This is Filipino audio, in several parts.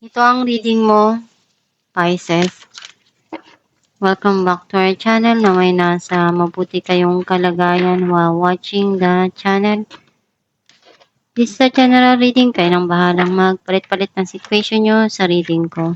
Ito ang reading mo, Pisces. Welcome back to our channel na may nasa mabuti kayong kalagayan while watching the channel. This is a general reading. Kayo nang bahalang magpalit-palit ng situation nyo sa reading ko.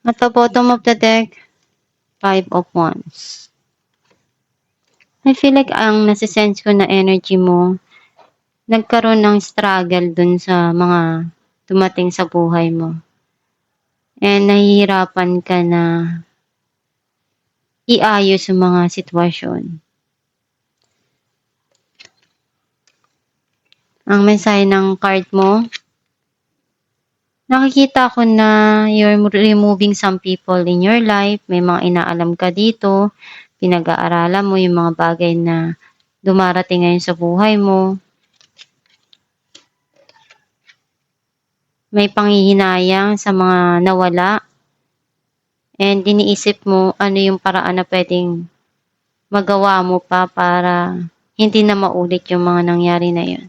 At the bottom of the deck, 5 of Wands. I feel like ang nasisense ko na energy mo, nagkaroon ng struggle dun sa mga dumating sa buhay mo. And nahihirapan ka na iayos yung mga sitwasyon. Ang mensahe ng card mo, nakikita ko na you're removing some people in your life. May mga inaalam ka dito. Pinag-aaralan mo yung mga bagay na dumarating ngayon sa buhay mo. May panghihinayang sa mga nawala. And iniisip mo ano yung paraan na pwedeng magawa mo pa para hindi na maulit yung mga nangyari na yun.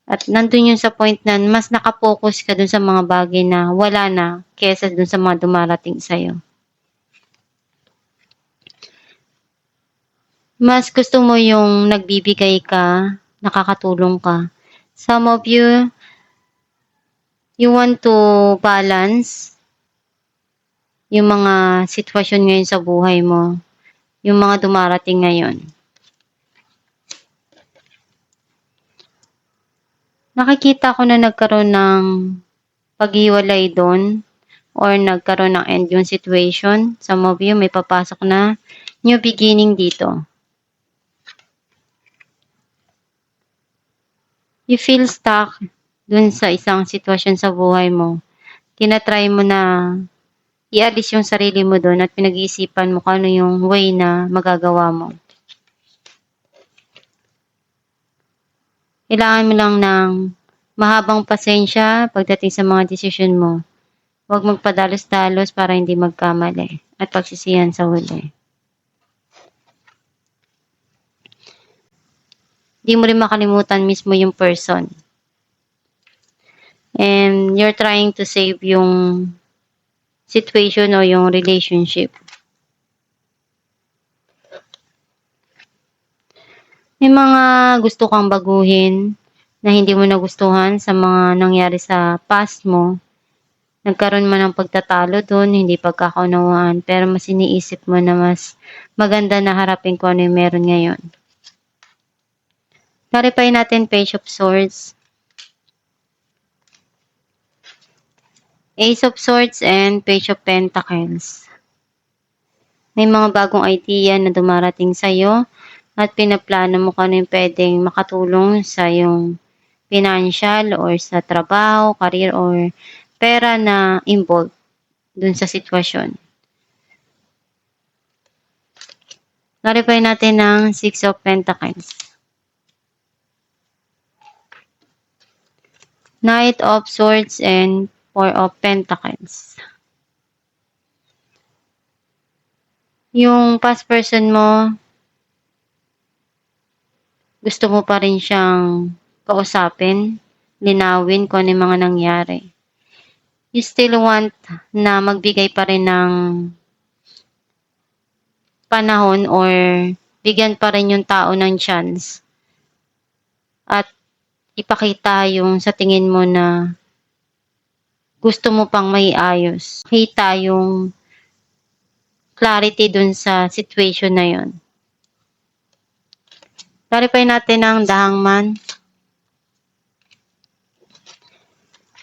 At nandun yun sa point na mas nakapokus ka dun sa mga bagay na wala na kesa dun sa mga dumarating sa'yo. Mas gusto mo yung nagbibigay ka, nakakatulong ka. Some of you want to balance yung mga sitwasyon ngayon sa buhay mo. Yung mga dumarating ngayon. Nakikita ko na nagkaroon ng paghiwalay doon or nagkaroon ng end yung situation. Some of you may papasok na new beginning dito. You feel stuck dun sa isang sitwasyon sa buhay mo. Tinatry mo na ialis yung sarili mo doon at pinag-iisipan mo kung ano yung way na magagawa mo. Kailangan mo lang ng mahabang pasensya pagdating sa mga desisyon mo. Huwag magpadalos-dalos para hindi magkamali at pagsisihan sa huli. Hindi mo rin makalimutan mismo yung person. And you're trying to save yung situation o yung relationship. May mga gusto kang baguhin na hindi mo nagustuhan sa mga nangyari sa past mo. Nagkaroon man ng pagtatalo doon, hindi pagkakaunawaan, pero mas iniisip mo na mas maganda na harapin kung ano yung meron ngayon. Clarify natin Page of Swords, Ace of Swords, and Page of Pentacles. May mga bagong idea na dumarating sa'yo at pinaplano mo kung ano yung pwedeng makatulong sa yung financial or sa trabaho, career, or pera na involved dun sa sitwasyon. Clarify natin ng Six of Pentacles. Knight of Swords and Four of Pentacles. Yung past person mo, gusto mo pa rin siyang kausapin, linawin kung ano yung mga nangyari. You still want na magbigay pa rin ng panahon or bigyan pa rin yung tao ng chance. At ipakita yung sa tingin mo na gusto mo pang maiayos. Kita yung clarity dun sa situation na yon. Clarify natin ang The Hangman,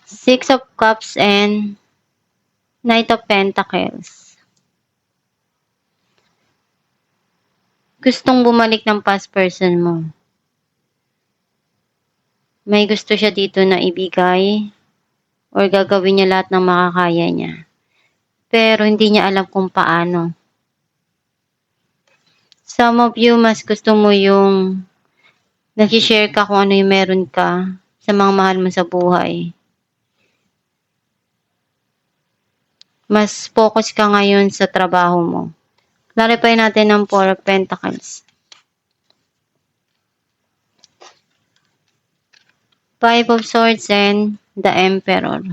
Six of Cups, and Knight of Pentacles. Gustong bumalik ng past person mo. May gusto siya dito na ibigay or gagawin niya lahat ng makakaya niya. Pero hindi niya alam kung paano. Some of you, mas gusto mo yung nag-share ka kung ano yung meron ka sa mga mahal mo sa buhay. Mas focus ka ngayon sa trabaho mo. Clarify natin ang Four of Pentacles. Five of Swords and the Emperor.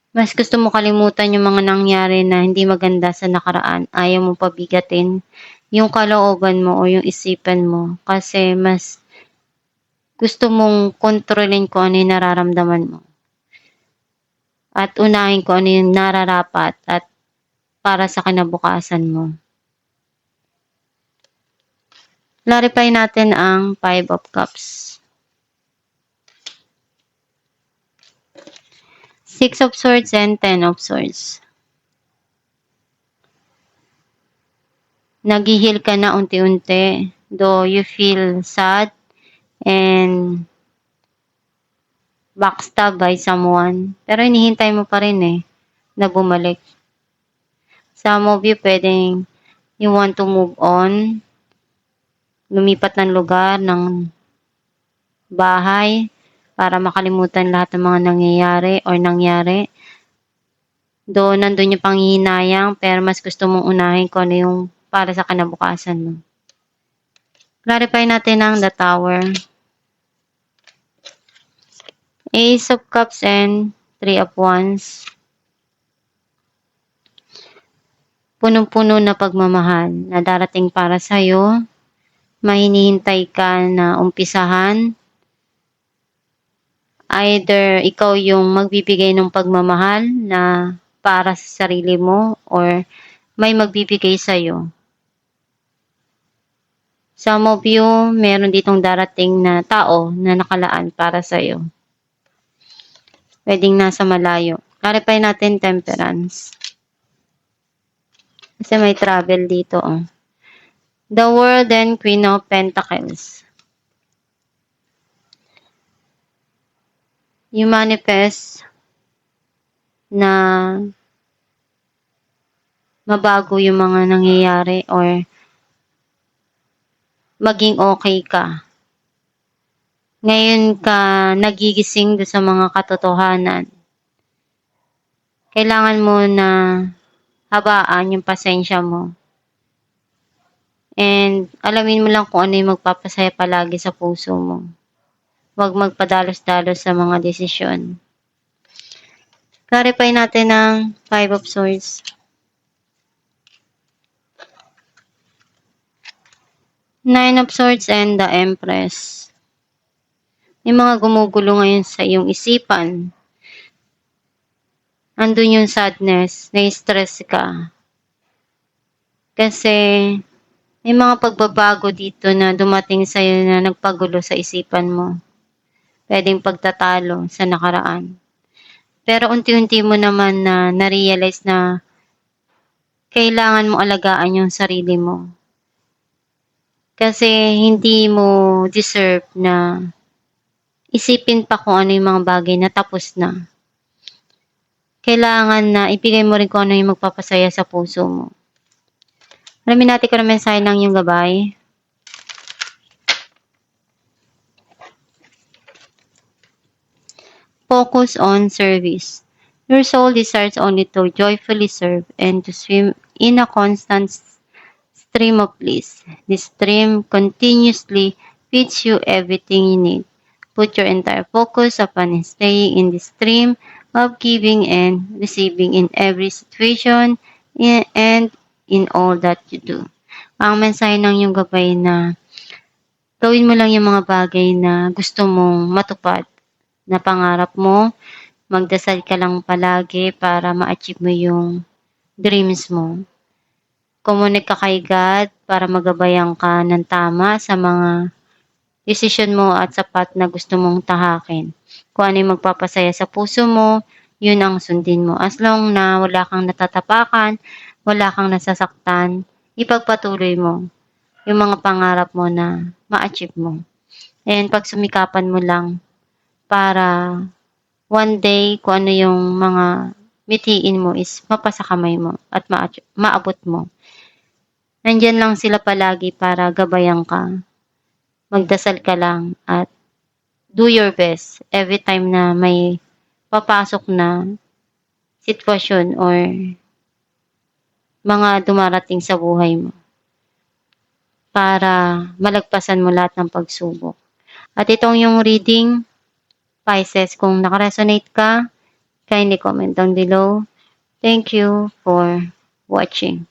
Mas gusto mo kalimutan yung mga nangyari na hindi maganda sa nakaraan. Ayaw mo pabigatin yung kalooban mo o yung isipan mo kasi mas gusto mong kontrolin kung ano yung nararamdaman mo. At unahin kung ano yung nararapat at para sa kinabukasan mo. Clarify natin ang Five of Cups. Six of Swords and Ten of Swords. Naghihil ka na unti-unti, though you feel sad and backstab by someone. Pero hinihintay mo pa rin na bumalik. Some of you pwedeng you want to move on, lumipat ng lugar, ng bahay, para makalimutan lahat ng mga nangyayari or nangyari. Doon nandun yung panghihinayang, pero mas gusto mong unahin kung ano yung para sa kinabukasan mo. Clarify natin ang the Tower. Ace of Cups and Three of Wands. Punong-puno na pagmamahal na darating para sa'yo. May hinihintay ka na umpisahan. Either ikaw yung magbibigay ng pagmamahal na para sa sarili mo or may magbibigay sa'yo. Some of you, meron ditong darating na tao na nakalaan para sa'yo. Pwedeng nasa malayo. Clarify natin Temperance. Kasi may travel dito. The World and Queen of Pentacles. You manifest na mabago yung mga nangyayari or maging okay ka. Ngayon ka nagigising doon sa mga katotohanan. Kailangan mo na habaan yung pasensya mo. And alamin mo lang kung ano yung magpapasaya palagi sa puso mo. Huwag magpadalos-dalos sa mga desisyon. Clarify natin ang Five of Swords. Nine of Swords and the Empress. May mga gumugulo ngayon sa iyong isipan. Andun yung sadness, na-stress ka. Kasi may mga pagbabago dito na dumating sa iyo na nagpagulo sa isipan mo. Pwedeng pagtatalo sa nakaraan. Pero unti-unti mo naman na na-realize na kailangan mo alagaan yung sarili mo. Kasi hindi mo deserve na isipin pa kung ano yung mga bagay na tapos na. Kailangan na ibigay mo rin kung ano yung magpapasaya sa puso mo. Alamin natin kung ano mensahe ng iyong gabay. Focus on service. Your soul desires only to joyfully serve and to swim in a constant stream of bliss. This stream continuously feeds you everything you need. Put your entire focus upon staying in the stream of giving and receiving in every situation and in all that you do. Ang mensahe ng iyong gabay na gawin mo lang yung mga bagay na gusto mong matupad na pangarap mo, magdasal ka lang palagi para ma-achieve mo yung dreams mo. Kumunik ka kay God para magabayan ka ng tama sa mga decision mo at sapat na gusto mong tahakin. Kung ano yung magpapasaya sa puso mo, yun ang sundin mo. As long na wala kang natatapakan, wala kang nasasaktan, ipagpatuloy mo yung mga pangarap mo na ma-achieve mo. And pag sumikapan mo lang, para one day, kung ano yung mga mitiin mo is mapasa kamay mo at maabot mo. Nandiyan lang sila palagi para gabayan ka. Magdasal ka lang at do your best every time na may papasok na sitwasyon or mga dumarating sa buhay mo para malagpasan mo lahat ng pagsubok. At itong yung reading, Pisces, kung nakaresonate ka, kindly comment down below. Thank you for watching.